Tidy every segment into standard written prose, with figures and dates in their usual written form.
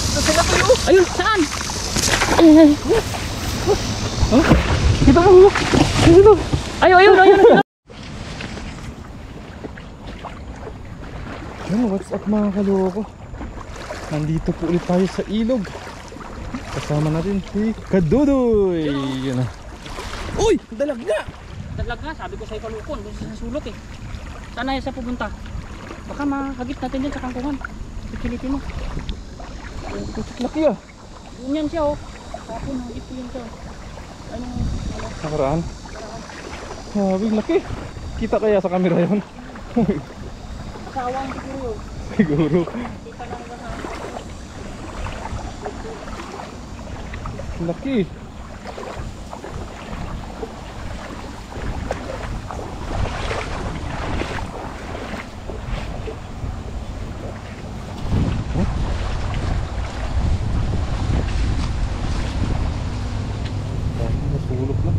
Sila kayo. Ayun, saan? Ay. Huh? Kita mo. Dito. Ayun. Yan, what's up mga kaloko? Nandito po ulit tayo sa ilog. Kasama natin si Kadudoy. Yan na. Uy! Dalag nga! Dalag nga, sabi ko sa'yo kalukon, doon sa sulok eh. Saan na siya pupunta? Baka makagit natin dyan sa kangkungan. Pipilitin mo. Laki ah. Yun yan siya oh. Kapon, hagit ko yun siya. Ano? Nakaraan? Sabi, laki. Kita kaya sa camera yun? Asawang siguro yun. Siguro. Kita lang ba sa... Laki. Nasulok na.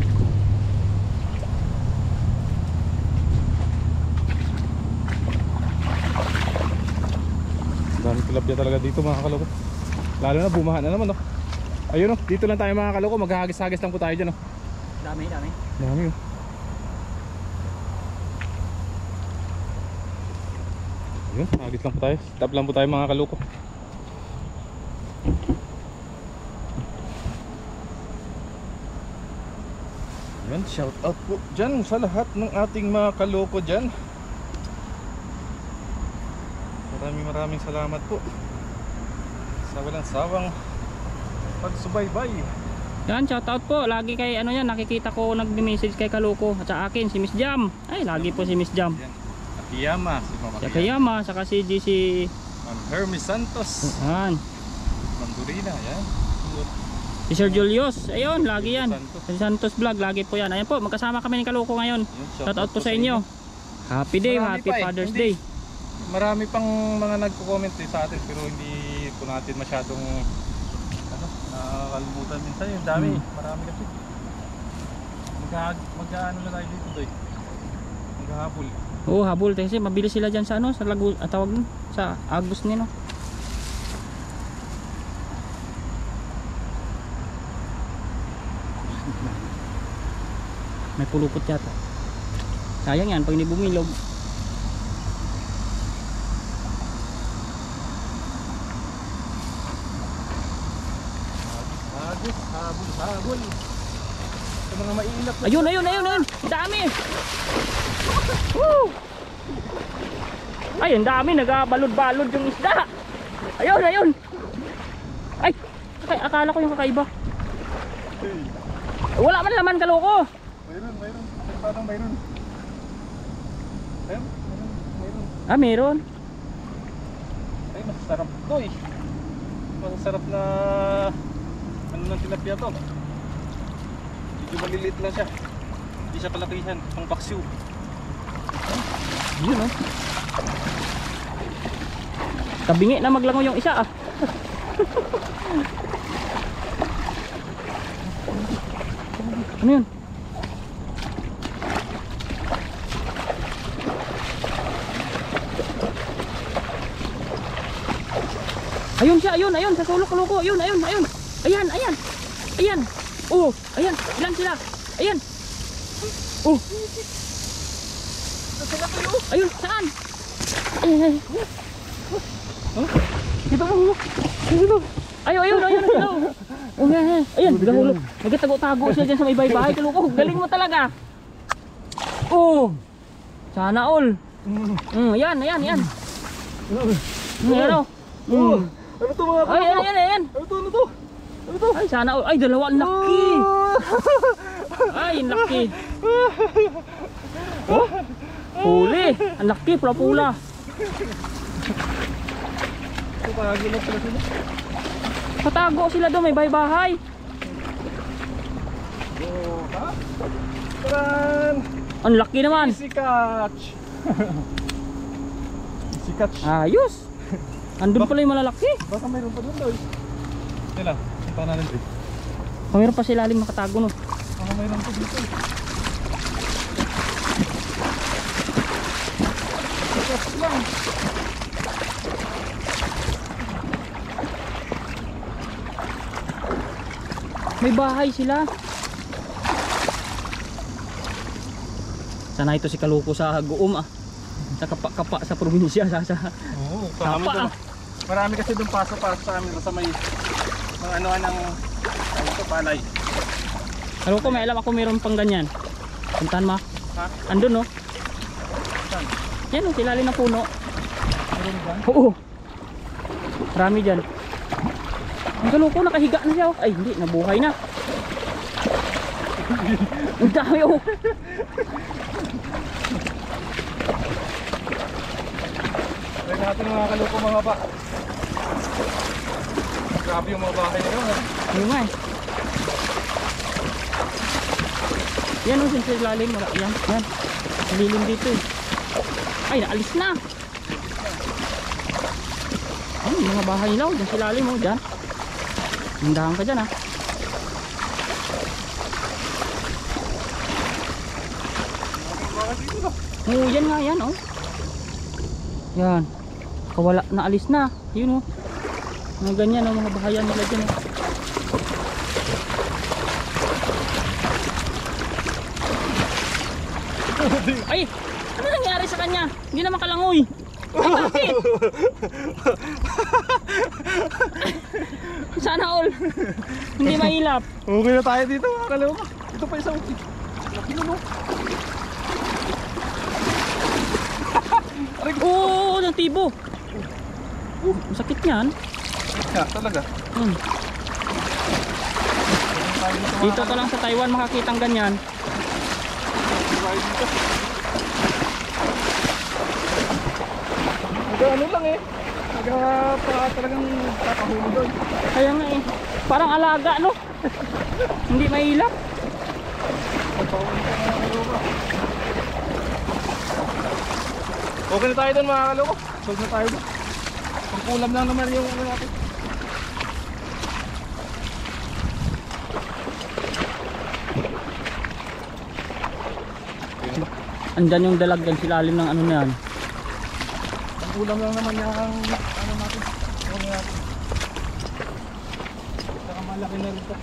Dami tilapia talaga dito mga kaloko. Lalo na bumahan na naman, no? Ayun, no? Dito lang tayo mga kaloko. Maghahagis-hagis lang po tayo dyan, no? Dami. Dami, oh. Ayun, hagis lang po tayo. Stop lang po tayo mga kaloko. Ayun, shout out po dyan sa lahat ng ating mga kaloko dyan. Maraming salamat po sa walang sawang pagsubaybay. Yan, shoutout po. Lagi kay ano yan, nakikita ko nagme-message kay Kaloko at sa akin si Miss Jam. Ay, lagi po si Miss Jam. Akiyama, si Mama Si Akiyama, saka si GC Ma'am Hermes Santos. yan. Ma'am Durina, yan. Si Sir Julius, ayun, lagi yan. Santos. Si Santos Vlog, lagi po yan. Ayan po, magkasama kami ni Kaloko ngayon. Shoutout po sa inyo. Happy day, Marami happy pa eh. Father's Hindi. Day. Marami pang mga nagko-comment sa atin pero hindi po natin masyadong nakakalimutan minsan. Yung dami, marami kasi. Mag-ano na tayo dito, Doy? Maghahabol. Oo, habol kasi mabilis sila dyan sa ano, sa lagu, tawag nun, sa Agus nino. May pulupot yata. Sayang yan pag hindi bumilog. Habol. Sa mga maiinap. Ayun. Dami. Woo! Ay, ang dami, nagabalod-balod yung isda. Ayun. Ay, akala ko yung kakaiba. Wala man laman, Kaloko. Mayroon. Parang mayroon. Ayun, mayroon. Ah, meron. Ay, masarap to eh. Masarap na ano ng tilapia to. Medyo maliliit lang siya. Hindi siya palakihan, pang paksiw. Yun oh. Tabingi na maglango yung isa ah. Ano yun? Ayun siya, ayun sa sulok Kaloko. Ayun. Ayan. Oh, ayan, ilan sila? Ayan. Oh. Ayun, saan? Ay. Huh? Kita mo. Dito. Ayun. Oh, ayan, gahulog. Nagtago-tago siya dyan sa may bahay-bahay. Kaloko, galing mo talaga. Oh. Sana all. Ayan. Ayan oh. Ano to mga Ay, ayan. Ano to? Ay, sana all. Ay, dalawa, ang laki. Ay, ang laki. Oh, huli. Ang laki, pula-pula. Patago lang sila. Patago sila doon, may bahay-bahay. Oh, ha? Taran! Ang laki naman. Easy catch. Easy catch. Ayos. Andun pala yung malalaki. Baka mayroon pa doon, Doy. Sila, punta natin dito. Mayroon pa sila aling nakatago no. Baka mayroon pa dito. Catch lang. May bahay sila. Sana ito si Kaluko sa Guom ah. Sa kapa-kapa sa probinsya sa Oo, kapa. Marami kasi doon paso-paso sa amin sa may mga ano ng ito palay. Kaluko, may alam ako meron pang ganyan. Puntahan mo. Ha? Andun no. Saan? Yan oh, silalim ng puno. Meron ba? Oo. Marami dyan. Ang Kaluko, nakahiga na siya oh. Ay hindi, nabuhay na. Ang dami oh. Try natin mga Kaluko mga pa. Grabe yung mga bahay na yun. Ano nga eh. Yan oh, sa ilalim. Yan, yan. Lilim dito eh. Ay, naalis na. Ay, mga bahay nila oh. Diyan sa ilalim oh, dyan. Hindahan ka dyan ah. Oo, yan nga yan oh. Yan. Kawala, naalis na. Yun oh. Mga ganyan oh, mga bahayan nila dyan oh. Ay! Ano nangyari sa kanya? Hindi na makalangoy. Ay, bakit? Sana all. Hindi mailap. Okay na tayo dito mga Kaluko. Ito pa isang laki na no. Oo, ng tibo. Masakit yan. Yeah, talaga. Hmm. Dito ka lang sa Taiwan makakitang ganyan. Ano lang eh. Talagang tatahuli doon. Kaya nga eh. Parang alaga no. Hindi mailap. Okay na tayo doon mga Kaluko. Solve na tayo doon. Pangkulam lang naman yung ano natin. Andyan yung dalag dyan silalim ng ano na yan. Pangkulam lang naman yung ano natin. Ano natin. Saka malaki na rin ito.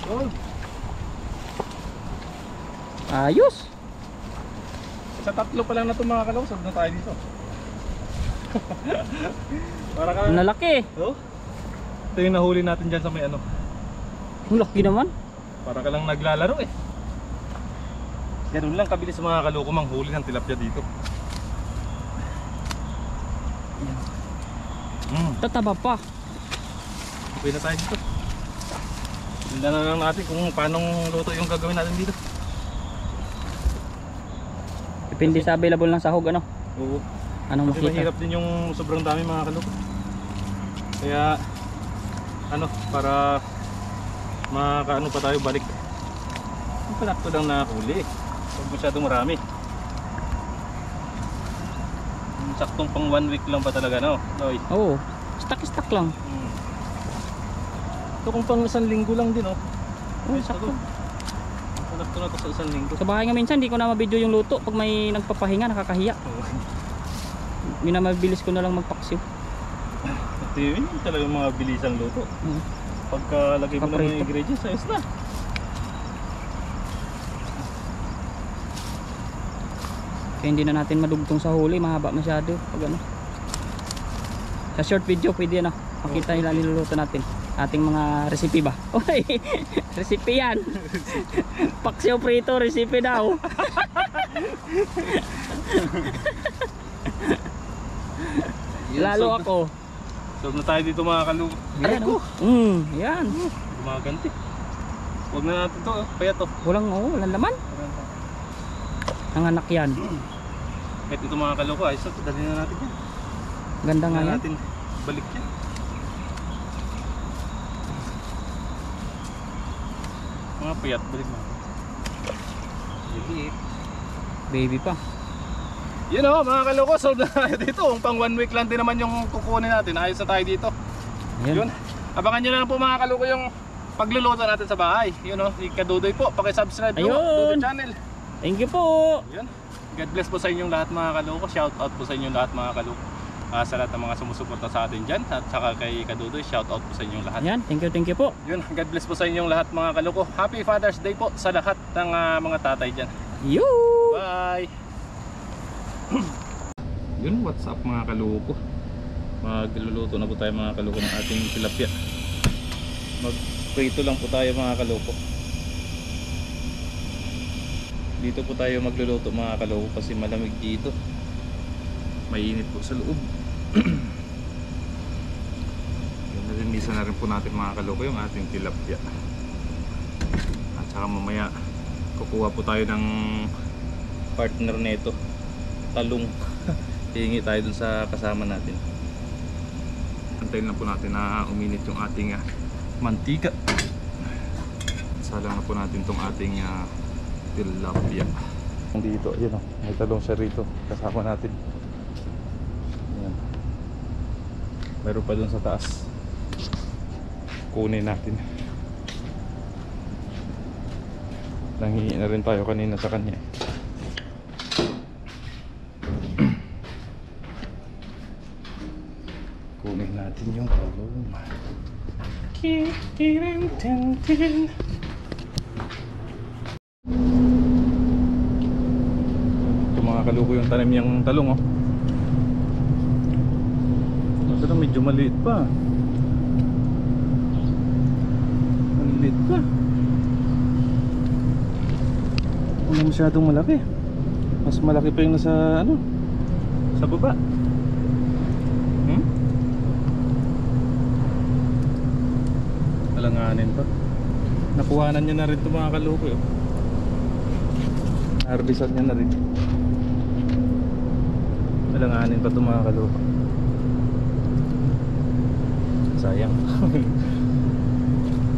Oh, Ayos. sa tatlo pa lang na itong mga Kaluko, solve na tayo dito. Para ka Ang lalaki. oh? Ito yung nahuli natin dyan sa may ano. Ang laki naman. Para ka lang naglalaro eh. Ganun lang kabilis sa mga Kaluko manghuli ng tilapia dito. Tataba pa. Okay na tayo dito. Tingnan na lang natin kung paano luto yung gagawin natin dito. Depende sa available ng sahog ano. Oo. Anong Kasi makita. mahirap din yung sobrang dami mga Kaluko. Kaya ano, para makaano pa tayo balik. Ang panakto lang na huli. Huwag masyadong marami. Saktong pang 1 week lang pa talaga no? Loy. Oo. Stuck lang. Ito kung pang 1 linggo lang din oh. Oo, sakto. Panakto na to sa 1 linggo. Sa bahay nga minsan hindi ko na ma-video yung luto pag may nagpapahinga, nakakahiya. Yun na mabilis ko na lang magpaksiw. Ito yun talagang mga bilisang luto. Pagka lagay mo lang yung Paprito. ingredients, ayos na. Kaya hindi na natin madugtong sa huli, mahaba masyado pag ano. Sa short video pwede na makita nila niluluto natin. Ating mga recipe ba? Oy, recipe yan. Paksiw prito, recipe daw. Lalo ako. Solve na tayo dito mga Kaluko. Yan, oh. Yan. Gumaganti. Huwag na natin to, kaya to. Walang laman. Nanganak yan. Kahit ito mga Kaluko, ayos na to, dali na natin yan. Ganda nga Dali yan. natin balik yan. Mga payat, balik mo. Baby pa. Yun o mga Kaluko, solve na tayo dito. Kung pang 1 week lang din naman yung kukunin natin, ayos na tayo dito. Yun. Abangan nyo na lang po mga Kaluko yung pagluluto natin sa bahay. Yun o, si Kadudoy po, pakisubscribe po Ayun. Dudoy channel. Thank you po. Yun. God bless po sa inyong lahat mga kaloko. Shout out po sa inyong lahat mga kaloko. Sa lahat ng mga sumusuporta sa atin dyan. At saka kay Kadudoy, shout out po sa inyong lahat. Ayan, thank you po. Yun, God bless po sa inyong lahat mga kaloko. Happy Father's Day po sa lahat ng mga tatay dyan. Yoo! Bye! Yun, what's up mga kaloko. Magluluto na po tayo mga kaloko ng ating tilapia. Magprito lang po tayo mga kaloko. Dito po tayo magluluto mga kaloko kasi malamig dito. Mainit po sa loob. Nalinisan na rin po natin mga kaloko yung ating tilapia. At saka mamaya kukuha po tayo ng partner nito, talong. Hihingi tayo dun sa kasama natin. Antayin lang po natin na uminit yung ating mantika. Salang na po natin tong ating tilapia. Dito, ayun o, may talong siya rito kasama natin. Ayan. Meron pa dun sa taas. Kunin natin. Nanghihingi na rin tayo kanina sa kanya. Kunin natin yung talong. Kikirin-tin-tin. Ito mga kaluko yung tanim niyang talong oh. Ito na medyo maliit pa. Maliit pa. Hindi masyadong malaki. Mas malaki pa yung nasa ano, sa baba. Alanganin pa. Nakuhanan niya na rin ito mga kaluko oh. Harvestan niya na rin. Alanganin pa ito mga kaluko. Sayang.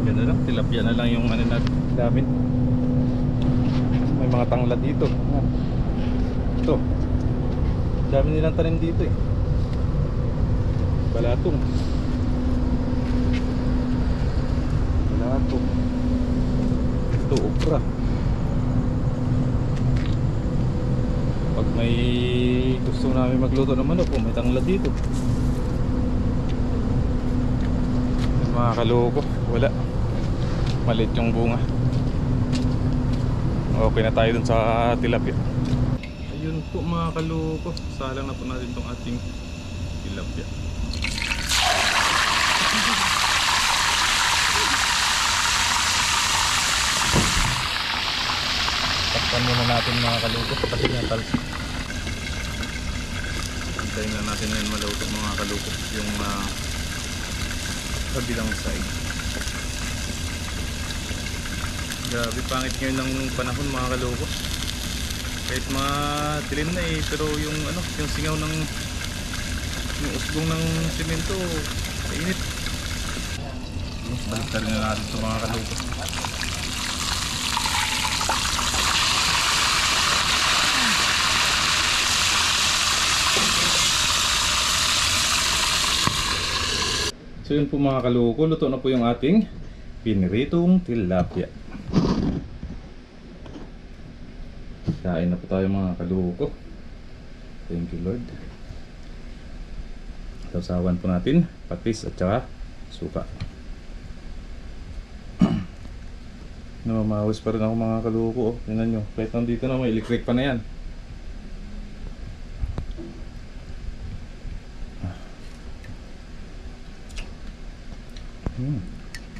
Ganda lang, tilapia na lang yung ano namin. May mga tanglad dito. Ito. Dami nilang tanim dito eh. Balatong. Balatong. Ito, okra. Pag may gusto namin magluto ng manok, may tanglad dito. Mga kaloko, wala. Maliit yung bunga. Okay na tayo dun sa tilapia. Ayun po mga kaloko, salang na po natin tong ating tilapia. Takpan muna natin mga kaloko kasi nga talsik. Hintayin na natin ngayon maluto mga kaloko yung kabilang side. Grabe pangit ngayon ng panahon mga kaloko. Kahit madilim na eh, pero yung ano, yung singaw ng yung usbong ng simento mainit. Balik na natin ito mga kaloko. So yun po mga kaloko, luto na po yung ating piniritong tilapia. Kain na po tayo mga kaloko. Thank you Lord. Sausawan po natin patis at saka suka. Namamawis pa rin ako mga kaloko oh. Tingnan nyo, kahit nandito na may electric pa na yan.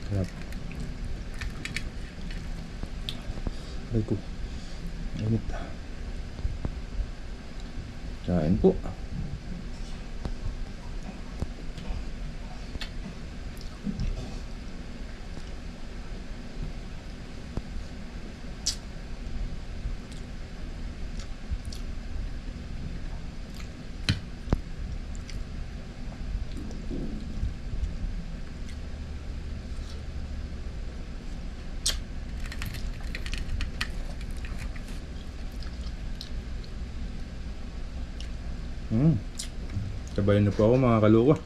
Sarap. Aray ko. Init. Kain po. Sabayan na po ako mga kaloko.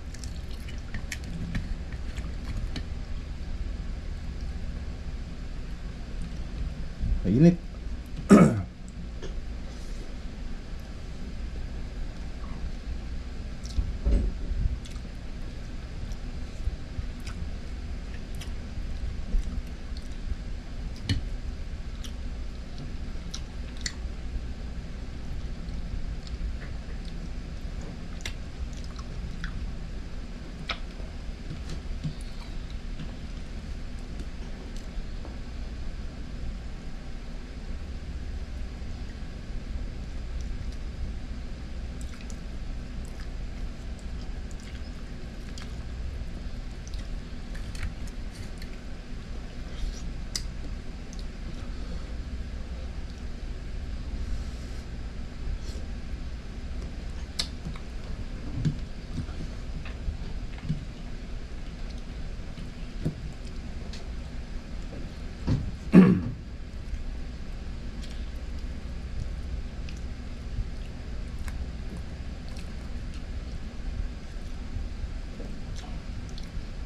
Mainit.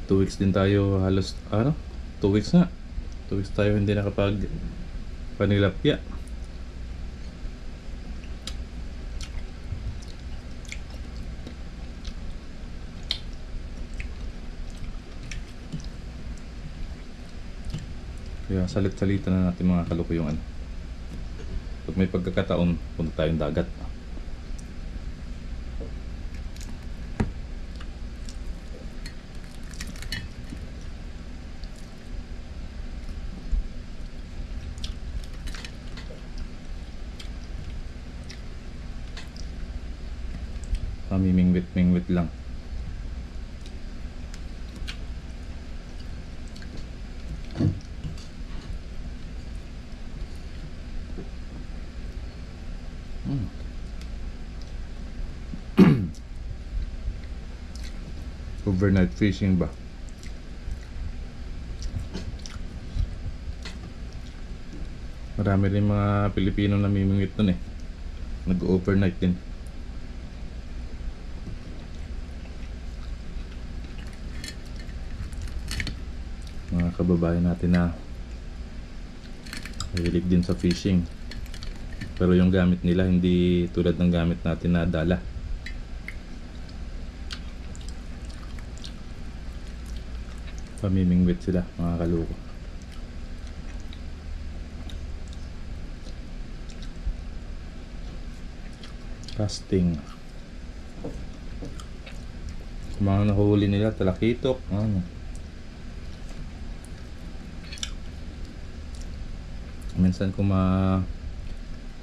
2 weeks din tayo halos, 2 weeks na. 2 weeks tayo hindi nakapag panilapya. Kaya salit-salitan na natin mga kaluko yung ano. Pag may pagkakataon, punta tayong dagat. Mingwit lang. Overnight fishing ba? Marami rin mga Pilipino na namimingwit nun eh. Nag-overnight din. Mga kababayan natin na mahilig din sa fishing. Pero yung gamit nila hindi tulad ng gamit natin na dala. Pamimingwit sila mga kaluko. Casting. Mga nahuli nila talakitok, minsan kung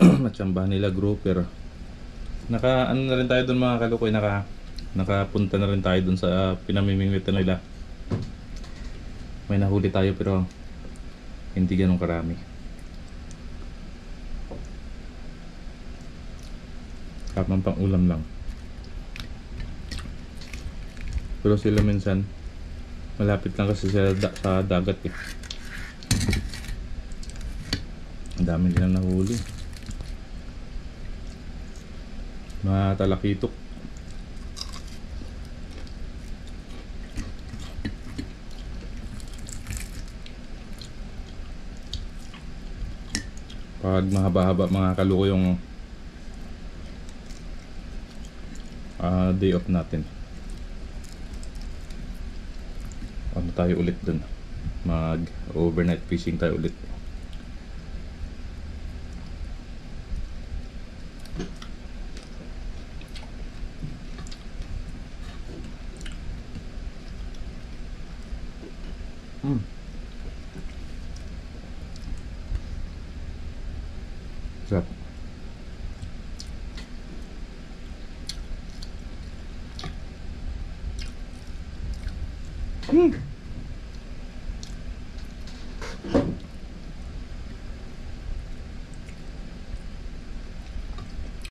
matsambahan nila grouper, ano na rin tayo dun mga kalukoy, nakapunta na rin tayo dun sa pinamimingwitan nila. May nahuli tayo pero hindi ganun karami. Kapang pang ulam lang. Pero sila minsan malapit lang kasi sa dagat eh. Ang dami nilang nahuli. Mga talakitok. Pag mahaba-haba mga kaluko yung day off natin, ano tayo ulit dun, mag overnight fishing tayo ulit. Sarap.